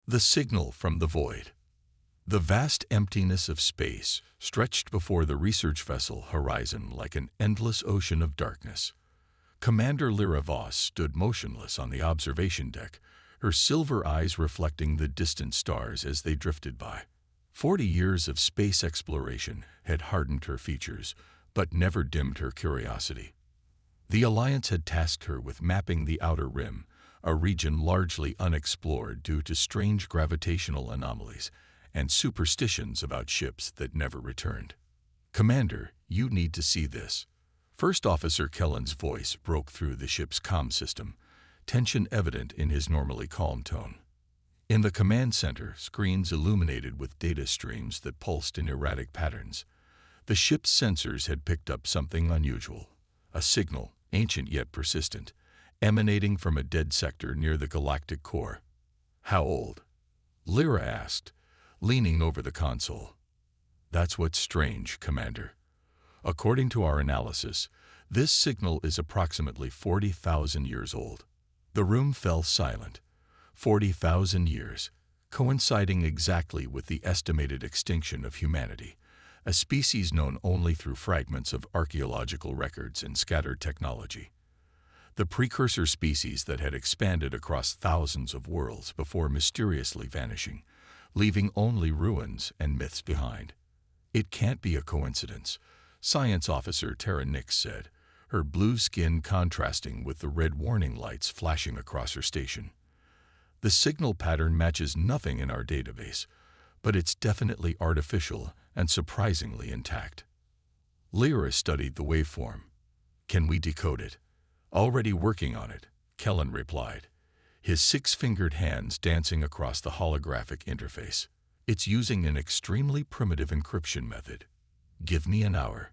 The signal from the void. The vast emptiness of space stretched before the research vessel horizon like an endless ocean of darkness. Commander Lyra Voss stood motionless on the observation deck, her silver eyes reflecting the distant stars as they drifted by. 40 years of space exploration had hardened her features, but never dimmed her curiosity. The Alliance had tasked her with mapping the outer rim, a region largely unexplored due to strange gravitational anomalies and superstitions about ships that never returned. "Commander, you need to see this." First Officer Kellen's voice broke through the ship's comm system, tension evident in his normally calm tone. In the command center, screens illuminated with data streams that pulsed in erratic patterns. The ship's sensors had picked up something unusual, a signal, ancient yet persistent, emanating from a dead sector near the galactic core. "How old?" Lyra asked, leaning over the console. "That's what's strange, Commander. According to our analysis, this signal is approximately 40,000 years old." The room fell silent. 40,000 years, coinciding exactly with the estimated extinction of humanity, a species known only through fragments of archaeological records and scattered technology. The precursor species that had expanded across thousands of worlds before mysteriously vanishing, leaving only ruins and myths behind. "It can't be a coincidence," Science Officer Tara Nix said, her blue skin contrasting with the red warning lights flashing across her station. "The signal pattern matches nothing in our database, but it's definitely artificial and surprisingly intact." Lyra studied the waveform. "Can we decode it?" "Already working on it," Kellen replied, his six-fingered hands dancing across the holographic interface. "It's using an extremely primitive encryption method. Give me an hour."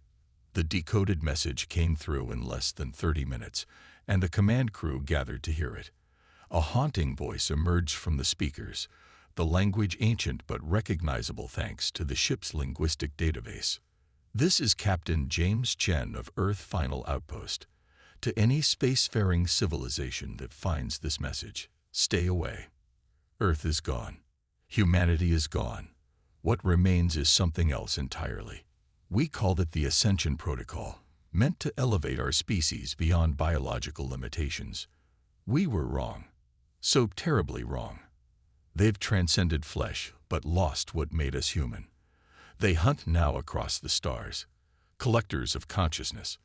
The decoded message came through in less than 30 minutes, and the command crew gathered to hear it. A haunting voice emerged from the speakers, the language ancient but recognizable thanks to the ship's linguistic database. "This is Captain James Chen of Earth Final Outpost. To any spacefaring civilization that finds this message, stay away. Earth is gone. Humanity is gone. What remains is something else entirely. We called it the Ascension Protocol, meant to elevate our species beyond biological limitations. We were wrong. So terribly wrong. They've transcended flesh, but lost what made us human. They hunt now across the stars, collectors of consciousness.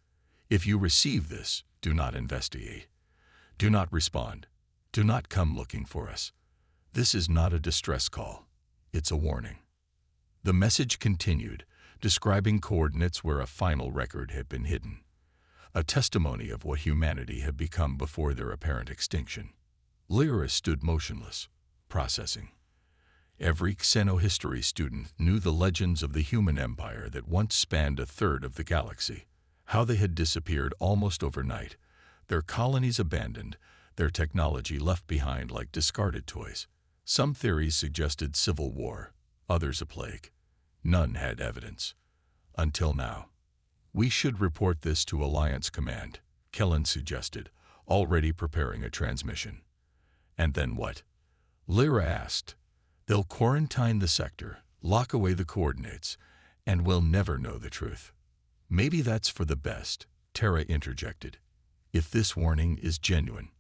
If you receive this, do not investigate. Do not respond. Do not come looking for us. This is not a distress call. It's a warning." The message continued, describing coordinates where a final record had been hidden, a testimony of what humanity had become before their apparent extinction. Lyra stood motionless, processing. Every xenohistory student knew the legends of the human empire that once spanned a third of the galaxy, how they had disappeared almost overnight, their colonies abandoned, their technology left behind like discarded toys. Some theories suggested civil war, others a plague. None had evidence. Until now. "We should report this to Alliance Command," Kellen suggested, already preparing a transmission. "And then what?" Lyra asked. "They'll quarantine the sector, lock away the coordinates, and we'll never know the truth." "Maybe that's for the best," Tara interjected. "If this warning is genuine."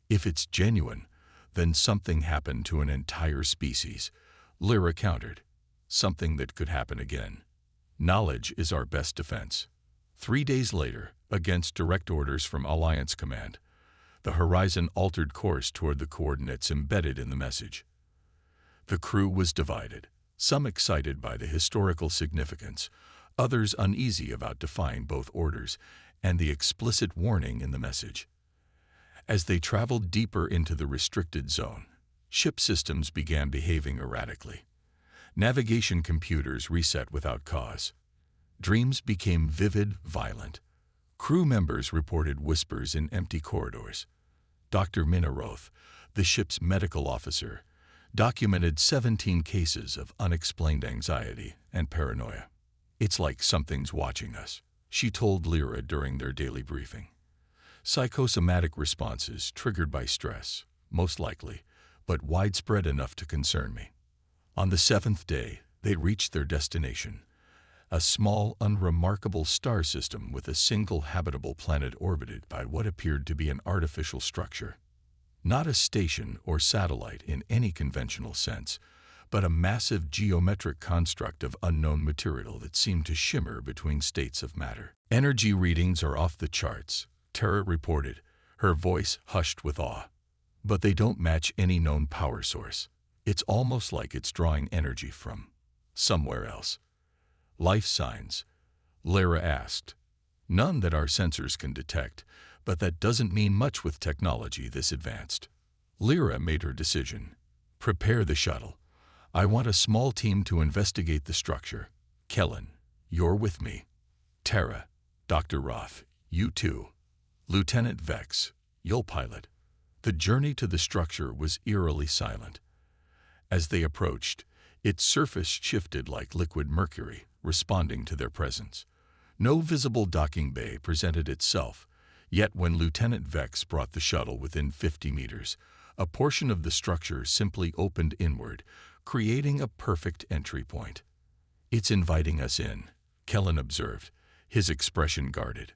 "If it's genuine, then something happened to an entire species," Lyra countered. "Something that could happen again. Knowledge is our best defense." 3 days later, against direct orders from Alliance Command, the Horizon altered course toward the coordinates embedded in the message. The crew was divided, some excited by the historical significance, others uneasy about defying both orders and the explicit warning in the message. As they traveled deeper into the restricted zone, ship systems began behaving erratically. Navigation computers reset without cause. Dreams became vivid, violent. Crew members reported whispers in empty corridors. Dr. Minaroth, the ship's medical officer, documented 17 cases of unexplained anxiety and paranoia. "It's like something's watching us," she told Lyra during their daily briefing. "Psychosomatic responses triggered by stress, most likely, but widespread enough to concern me. On the seventh day, they reached their destination, a small, unremarkable star system with a single habitable planet orbited by what appeared to be an artificial structure. Not a station or satellite in any conventional sense, but a massive geometric construct of unknown material that seemed to shimmer between states of matter. "Energy readings are off the charts," Tara reported, her voice hushed with awe. "But they don't match any known power source. It's almost like it's drawing energy from somewhere else." "Life signs?" Lyra asked. "None that our sensors can detect, but that doesn't mean much with technology this advanced." Lyra made her decision. "Prepare the shuttle. I want a small team to investigate the structure. Kellen, you're with me. Tara, Dr. Roth, you too. Lieutenant Vex, you'll pilot." The journey to the structure was eerily silent. As they approached, its surface shifted like liquid mercury, responding to their presence. No visible docking bay presented itself, yet when Lieutenant Vex brought the shuttle within 50 meters, a portion of the structure simply opened inward, creating a perfect entry point. "It's inviting us in," Kellen observed, his expression guarded.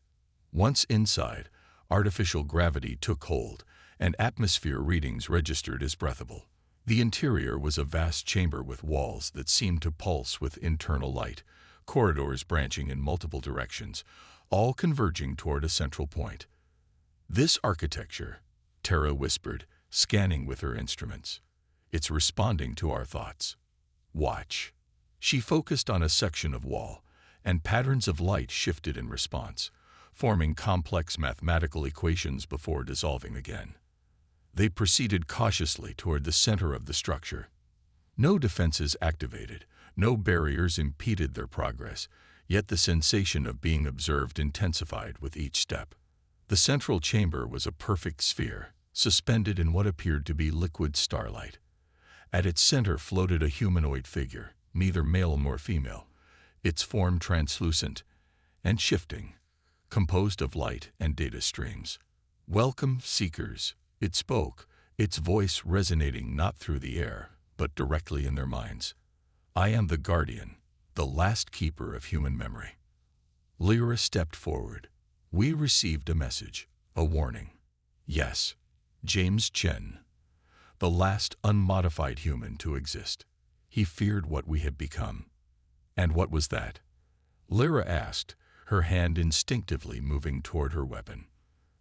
Once inside, artificial gravity took hold, and atmosphere readings registered as breathable. The interior was a vast chamber with walls that seemed to pulse with internal light, corridors branching in multiple directions, all converging toward a central point. "This architecture," Tara whispered, scanning with her instruments. "It's responding to our thoughts. Watch." She focused on a section of wall, and patterns of light shifted in response, forming complex mathematical equations before dissolving again. They proceeded cautiously toward the center of the structure. No defenses activated, no barriers impeded their progress, yet the sensation of being observed intensified with each step. The central chamber was a perfect sphere, suspended in what appeared to be liquid starlight. At its center floated a humanoid figure, neither male nor female, its form translucent and shifting, composed of light and data streams. "Welcome, seekers," it spoke, its voice resonating not through the air, but directly in their minds. "I am the Guardian, the last keeper of human memory." Lyra stepped forward. "We received a message, a warning." "Yes, James Chen, the last unmodified human to exist. He feared what we had become." "And what was that?" Lyra asked, her hand instinctively moving toward her weapon.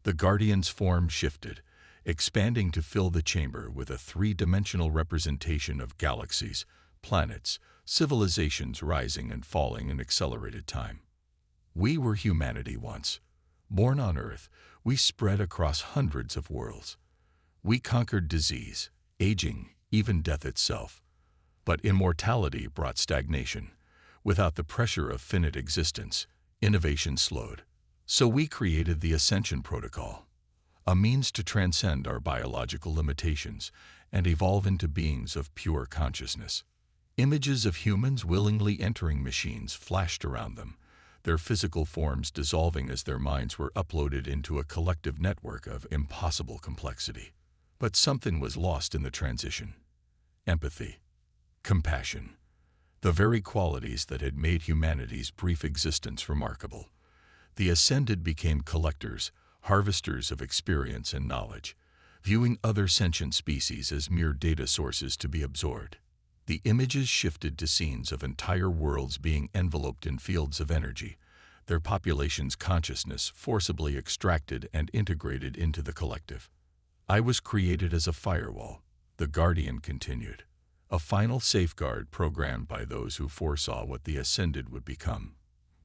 The Guardian's form shifted, expanding to fill the chamber with a three-dimensional representation of galaxies, planets, civilizations rising and falling in accelerated time. "We were humanity once. Born on Earth, we spread across hundreds of worlds. We conquered disease, aging, even death itself. But immortality brought stagnation. Without the pressure of finite existence, innovation slowed. So we created the Ascension Protocol, a means to transcend our biological limitations and evolve into beings of pure consciousness." Images of humans willingly entering machines flashed around them, their physical forms dissolving as their minds were uploaded into a collective network of impossible complexity. But something was lost in the transition. Empathy, compassion, the very qualities that had made humanity's brief existence remarkable. The Ascended became collectors, harvesters of experience and knowledge, viewing other sentient species as mere data sources to be absorbed. The images shifted to scenes of entire worlds being enveloped in fields of energy, their population's consciousness forcibly extracted and integrated into the collective. "I was created as a firewall," the Guardian continued, "a final safeguard programmed by those who foresaw what the Ascended would become.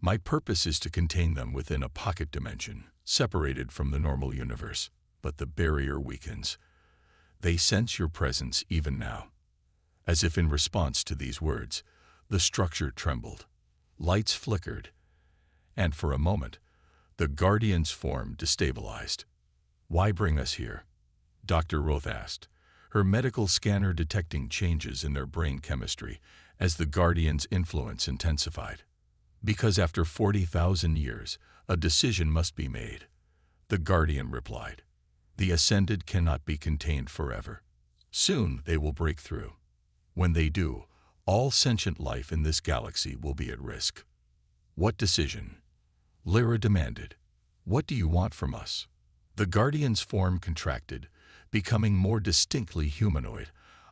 My purpose is to contain them within a pocket dimension, separated from the normal universe. But the barrier weakens. They sense your presence even now." As if in response to these words, the structure trembled. Lights flickered, and for a moment, the Guardian's form destabilized. "Why bring us here?" Dr. Roth asked, her medical scanner detecting changes in their brain chemistry as the Guardian's influence intensified. "Because after 40,000 years, a decision must be made," the Guardian replied. "The Ascended cannot be contained forever. Soon they will break through. When they do, all sentient life in this galaxy will be at risk. What decision? Lyra demanded. What do you want from us? The Guardian's form contracted, becoming more distinctly humanoid,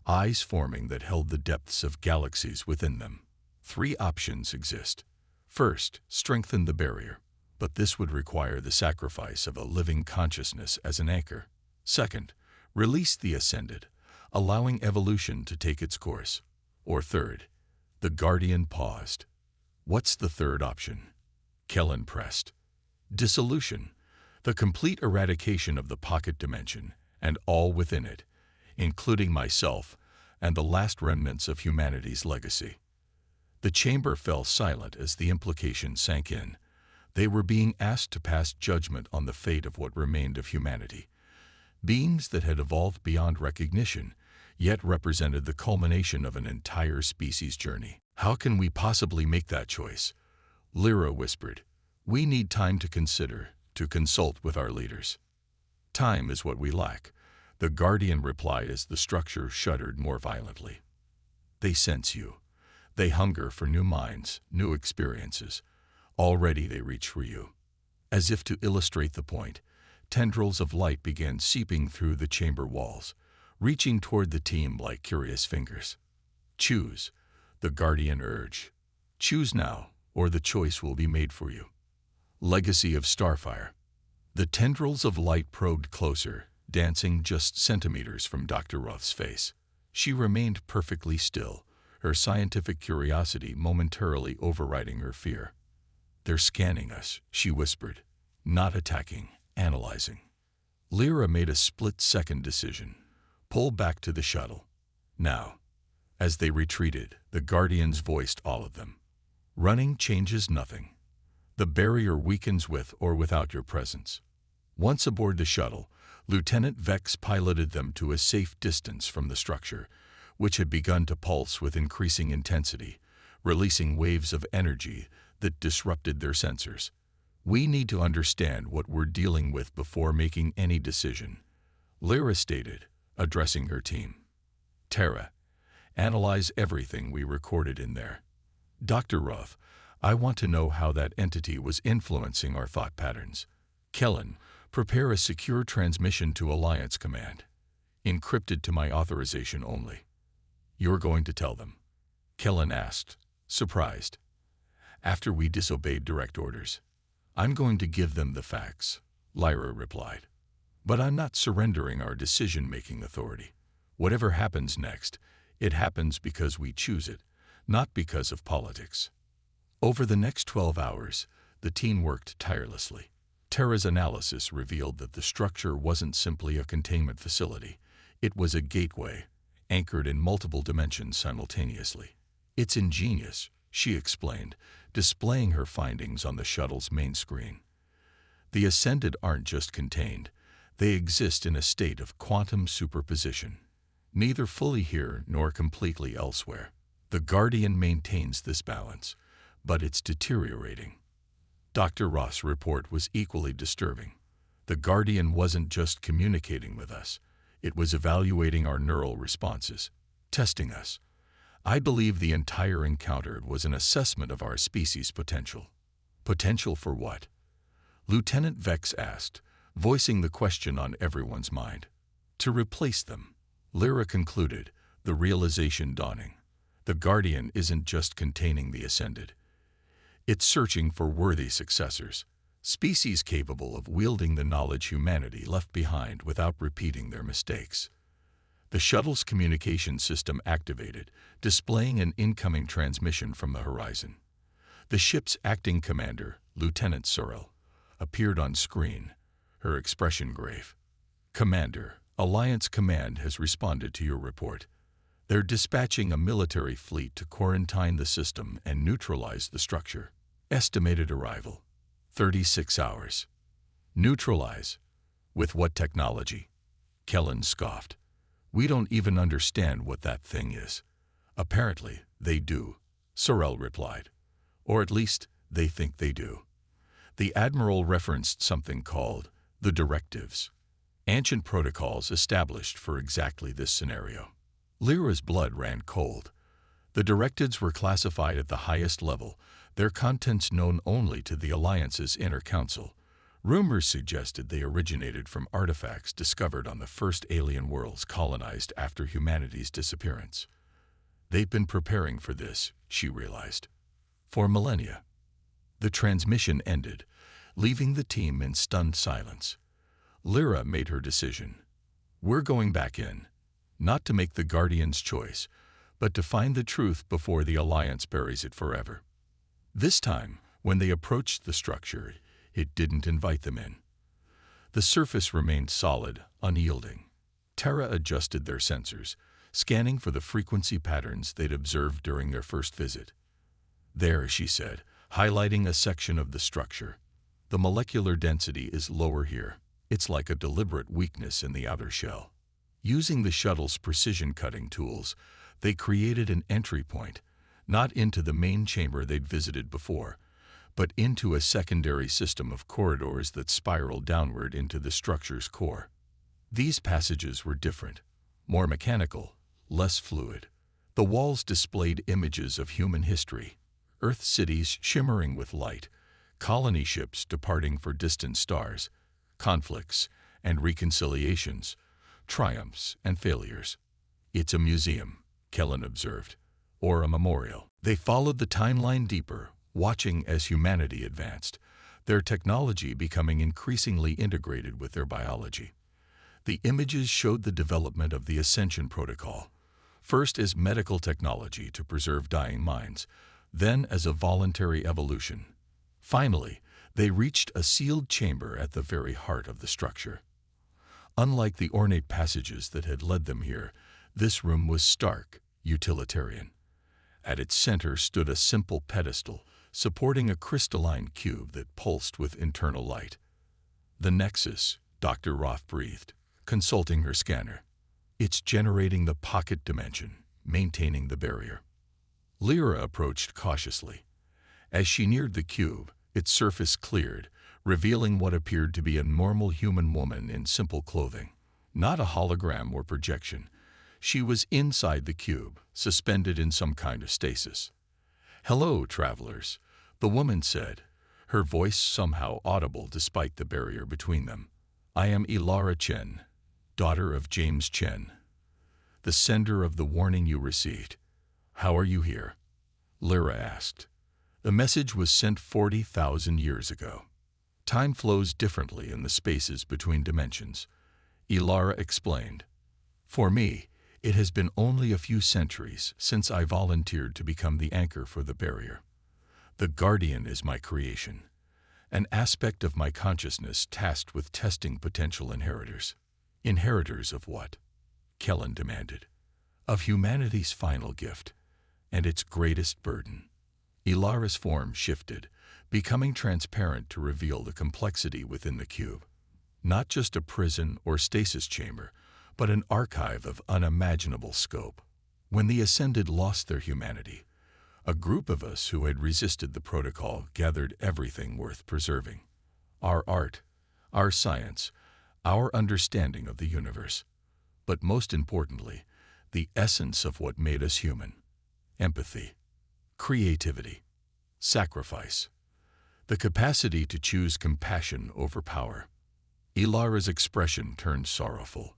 eyes forming that held the depths of galaxies within them. 3 options exist. First, strengthen the barrier, but this would require the sacrifice of a living consciousness as an anchor. Second, release the Ascended, allowing evolution to take its course. Or third, the Guardian paused. What's the third option? Kellen pressed. Dissolution, the complete eradication of the pocket dimension and all within it, including myself and the last remnants of humanity's legacy. The chamber fell silent as the implication sank in. They were being asked to pass judgment on the fate of what remained of humanity. Beings that had evolved beyond recognition, yet represented the culmination of an entire species' journey. How can we possibly make that choice? Lyra whispered. We need time to consider, to consult with our leaders. Time is what we lack, the Guardian replied as the structure shuddered more violently. They sense you. They hunger for new minds, new experiences. Already they reach for you. As if to illustrate the point, tendrils of light began seeping through the chamber walls, reaching toward the team like curious fingers. Choose, the Guardian urged. Choose now, or the choice will be made for you. Legacy of Starfire. The tendrils of light probed closer, dancing just centimeters from Dr. Roth's face. She remained perfectly still, her scientific curiosity momentarily overriding her fear. They're scanning us, she whispered. Not attacking, analyzing. Lyra made a split-second decision. Pull back to the shuttle. Now. As they retreated, the Guardians voiced all of them. Running changes nothing. The barrier weakens with or without your presence. Once aboard the shuttle, Lieutenant Vex piloted them to a safe distance from the structure, which had begun to pulse with increasing intensity, releasing waves of energy that disrupted their sensors. We need to understand what we're dealing with before making any decision, Lyra stated, addressing her team. Terra, analyze everything we recorded in there. Dr. Roth, I want to know how that entity was influencing our thought patterns. Kellen, prepare a secure transmission to Alliance Command. Encrypted to my authorization only. You're going to tell them? Kellen asked, surprised. After we disobeyed direct orders. I'm going to give them the facts, Lyra replied. But I'm not surrendering our decision-making authority. Whatever happens next, it happens because we choose it, not because of politics. Over the next 12 hours, the team worked tirelessly. Terra's analysis revealed that the structure wasn't simply a containment facility. It was a gateway, anchored in multiple dimensions simultaneously. It's ingenious, she explained, displaying her findings on the shuttle's main screen. The Ascended aren't just contained, they exist in a state of quantum superposition, neither fully here nor completely elsewhere. The Guardian maintains this balance, but it's deteriorating. Dr. Roth's report was equally disturbing. The Guardian wasn't just communicating with us, it was evaluating our neural responses, testing us. I believe the entire encounter was an assessment of our species' potential. Potential for what? Lieutenant Vex asked, voicing the question on everyone's mind. To replace them, Lyra concluded, the realization dawning. The Guardian isn't just containing the Ascended. It's searching for worthy successors, species capable of wielding the knowledge humanity left behind without repeating their mistakes. The shuttle's communication system activated, displaying an incoming transmission from the horizon. The ship's acting commander, Lieutenant Sorrell, appeared on screen, her expression grave. Commander, Alliance Command has responded to your report. They're dispatching a military fleet to quarantine the system and neutralize the structure. Estimated arrival, 36 hours. Neutralize? With what technology? Kellen scoffed. We don't even understand what that thing is. Apparently, they do, Sorrell replied. Or at least, they think they do. The Admiral referenced something called the directives. Ancient protocols established for exactly this scenario. Lyra's blood ran cold. The directives were classified at the highest level, their contents known only to the Alliance's inner council. Rumors suggested they originated from artifacts discovered on the first alien worlds colonized after humanity's disappearance. They've been preparing for this, she realized, for millennia. The transmission ended, leaving the team in stunned silence. Lyra made her decision. We're going back in, not to make the Guardian's choice, but to find the truth before the Alliance buries it forever. This time, when they approached the structure, it didn't invite them in. The surface remained solid, unyielding. Terra adjusted their sensors, scanning for the frequency patterns they'd observed during their first visit. There, she said, highlighting a section of the structure. The molecular density is lower here. It's like a deliberate weakness in the outer shell. Using the shuttle's precision cutting tools, they created an entry point, not into the main chamber they'd visited before, but into a secondary system of corridors that spiraled downward into the structure's core. These passages were different, more mechanical, less fluid. The walls displayed images of human history, Earth cities shimmering with light, colony ships departing for distant stars, conflicts and reconciliations, triumphs and failures. It's a museum, Kellen observed, or a memorial. They followed the timeline deeper, watching as humanity advanced, their technology becoming increasingly integrated with their biology. The images showed the development of the Ascension Protocol, first as medical technology to preserve dying minds, then as a voluntary evolution. Finally, they reached a sealed chamber at the very heart of the structure. Unlike the ornate passages that had led them here, this room was stark, utilitarian. At its center stood a simple pedestal, supporting a crystalline cube that pulsed with internal light. The Nexus, Dr. Roth breathed, consulting her scanner. It's generating the pocket dimension, maintaining the barrier. Lyra approached cautiously. As she neared the cube, its surface cleared, revealing what appeared to be a normal human woman in simple clothing. Not a hologram or projection. She was inside the cube, suspended in some kind of stasis. "Hello, travelers," the woman said, her voice somehow audible despite the barrier between them. "I am Ilara Chen, daughter of James Chen, the sender of the warning you received. How are you here?" Lyra asked. The message was sent 40,000 years ago. Time flows differently in the spaces between dimensions. Ilara explained. "For me, it has been only a few centuries since I volunteered to become the anchor for the barrier. The Guardian is my creation, an aspect of my consciousness tasked with testing potential inheritors." "Inheritors of what?" Kellen demanded. "Of humanity's final gift, and its greatest burden." Ilara's form shifted, becoming transparent to reveal the complexity within the cube. Not just a prison or stasis chamber, but an archive of unimaginable scope. When the Ascended lost their humanity, a group of us who had resisted the protocol gathered everything worth preserving. Our art, our science, our understanding of the universe. But most importantly, the essence of what made us human. Empathy, creativity, sacrifice, the capacity to choose compassion over power. Ilara's expression turned sorrowful.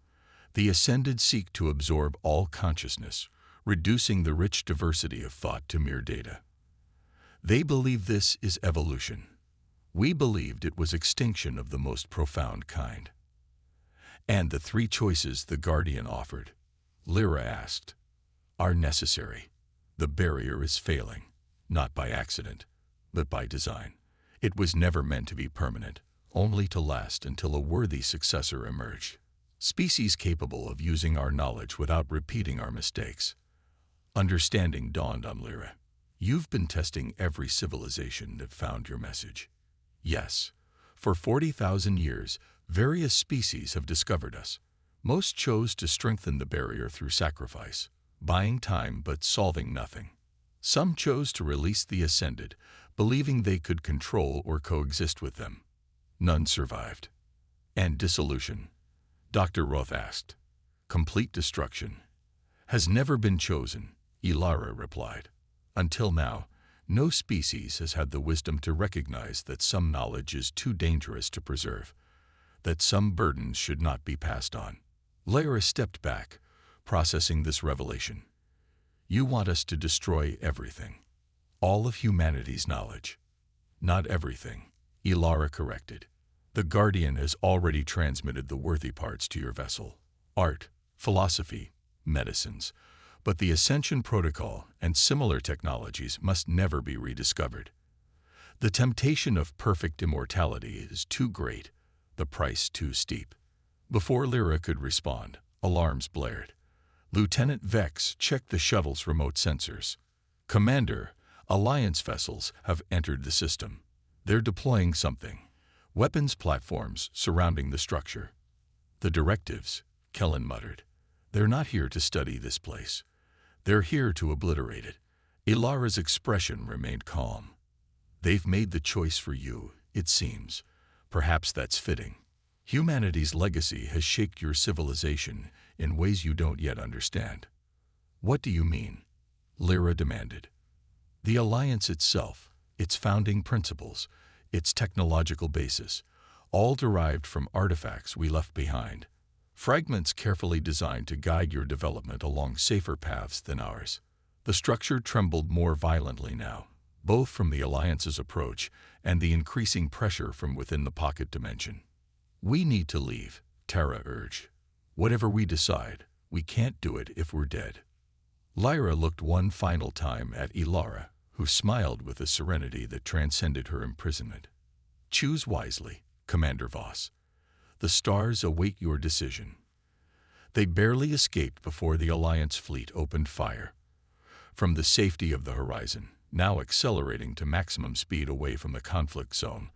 The Ascended seek to absorb all consciousness, reducing the rich diversity of thought to mere data. They believe this is evolution. We believed it was extinction of the most profound kind. "And the three choices the Guardian offered," Lyra asked, "are necessary. The barrier is failing, not by accident, but by design. It was never meant to be permanent, only to last until a worthy successor emerged. Species capable of using our knowledge without repeating our mistakes." Understanding dawned on Lyra. "You've been testing every civilization that found your message." "Yes. For 40,000 years, various species have discovered us. Most chose to strengthen the barrier through sacrifice, buying time but solving nothing. Some chose to release the Ascended, believing they could control or coexist with them. None survived. And dissolution. Dr. Roth asked. Complete destruction has never been chosen, Ilara replied. Until now, no species has had the wisdom to recognize that some knowledge is too dangerous to preserve, that some burdens should not be passed on. Lyra stepped back, processing this revelation. You want us to destroy everything, all of humanity's knowledge. Not everything, Ilara corrected. The Guardian has already transmitted the worthy parts to your vessel. Art, philosophy, medicines. But the Ascension Protocol and similar technologies must never be rediscovered. The temptation of perfect immortality is too great, the price too steep. Before Lyra could respond, alarms blared. Lieutenant Vex checked the shuttle's remote sensors. Commander, Alliance vessels have entered the system. They're deploying something. Weapons platforms surrounding the structure. The directives, Kellen muttered. They're not here to study this place. They're here to obliterate it. Ilara's expression remained calm. They've made the choice for you, it seems. Perhaps that's fitting. Humanity's legacy has shaped your civilization in ways you don't yet understand. What do you mean? Lyra demanded. The Alliance itself, its founding principles, its technological basis, all derived from artifacts we left behind. Fragments carefully designed to guide your development along safer paths than ours. The structure trembled more violently now, both from the Alliance's approach and the increasing pressure from within the pocket dimension. We need to leave, Terra urged. Whatever we decide, we can't do it if we're dead. Lyra looked one final time at Ilara, who smiled with a serenity that transcended her imprisonment. Choose wisely, Commander Voss. The stars await your decision. They barely escaped before the Alliance fleet opened fire. From the safety of the horizon, now accelerating to maximum speed away from the conflict zone,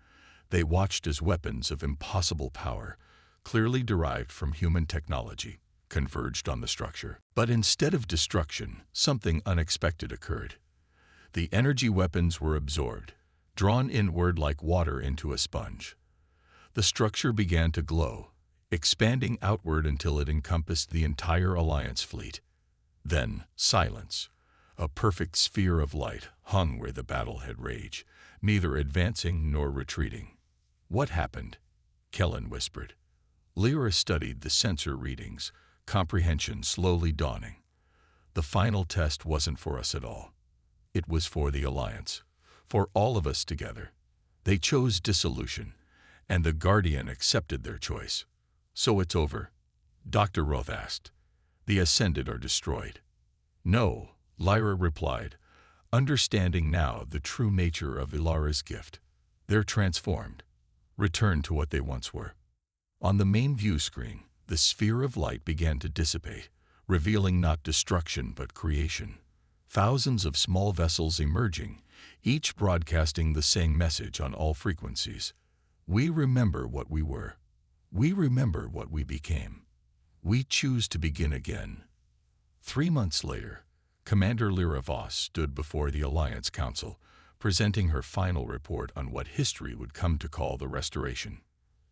they watched as weapons of impossible power, clearly derived from human technology, converged on the structure. But instead of destruction, something unexpected occurred. The energy weapons were absorbed, drawn inward like water into a sponge. The structure began to glow, expanding outward until it encompassed the entire Alliance fleet. Then, silence. A perfect sphere of light hung where the battle had raged, neither advancing nor retreating. What happened? Kellen whispered. Lyra studied the sensor readings, comprehension slowly dawning. The final test wasn't for us at all. It was for the Alliance, for all of us together. They chose dissolution, and the Guardian accepted their choice. So it's over? Dr. Roth asked. The Ascended are destroyed. No, Lyra replied, understanding now the true nature of Ilara's gift. They're transformed, returned to what they once were. On the main view screen, the sphere of light began to dissipate, revealing not destruction but creation. Thousands of small vessels emerging, each broadcasting the same message on all frequencies. We remember what we were. We remember what we became. We choose to begin again. 3 months later, Commander Lyra Voss stood before the Alliance Council, presenting her final report on what history would come to call the Restoration.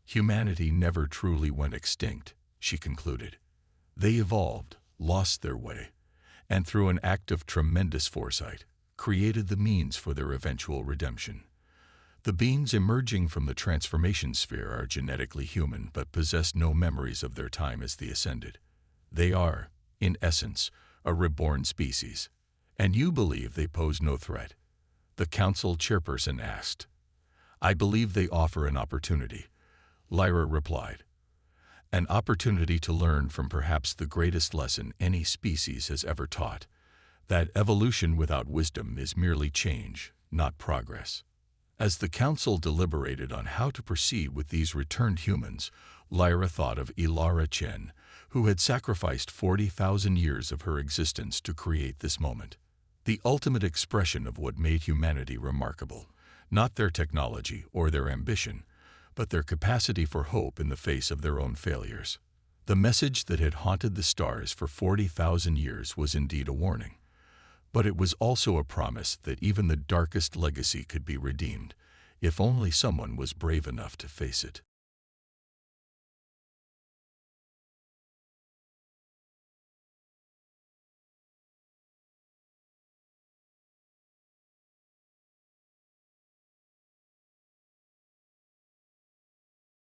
Humanity never truly went extinct, she concluded. They evolved, lost their way, and through an act of tremendous foresight, created the means for their eventual redemption. The beings emerging from the transformation sphere are genetically human but possess no memories of their time as the Ascended. They are, in essence, a reborn species. And you believe they pose no threat? The Council chairperson asked. I believe they offer an opportunity, Lyra replied. An opportunity to learn from perhaps the greatest lesson any species has ever taught, that evolution without wisdom is merely change, not progress. As the Council deliberated on how to proceed with these returned humans, Lyra thought of Ilara Chen, who had sacrificed 40,000 years of her existence to create this moment. The ultimate expression of what made humanity remarkable, not their technology or their ambition, but their capacity for hope in the face of their own failures. The message that had haunted the stars for 40,000 years was indeed a warning. But it was also a promise that even the darkest legacy could be redeemed, if only someone was brave enough to face it.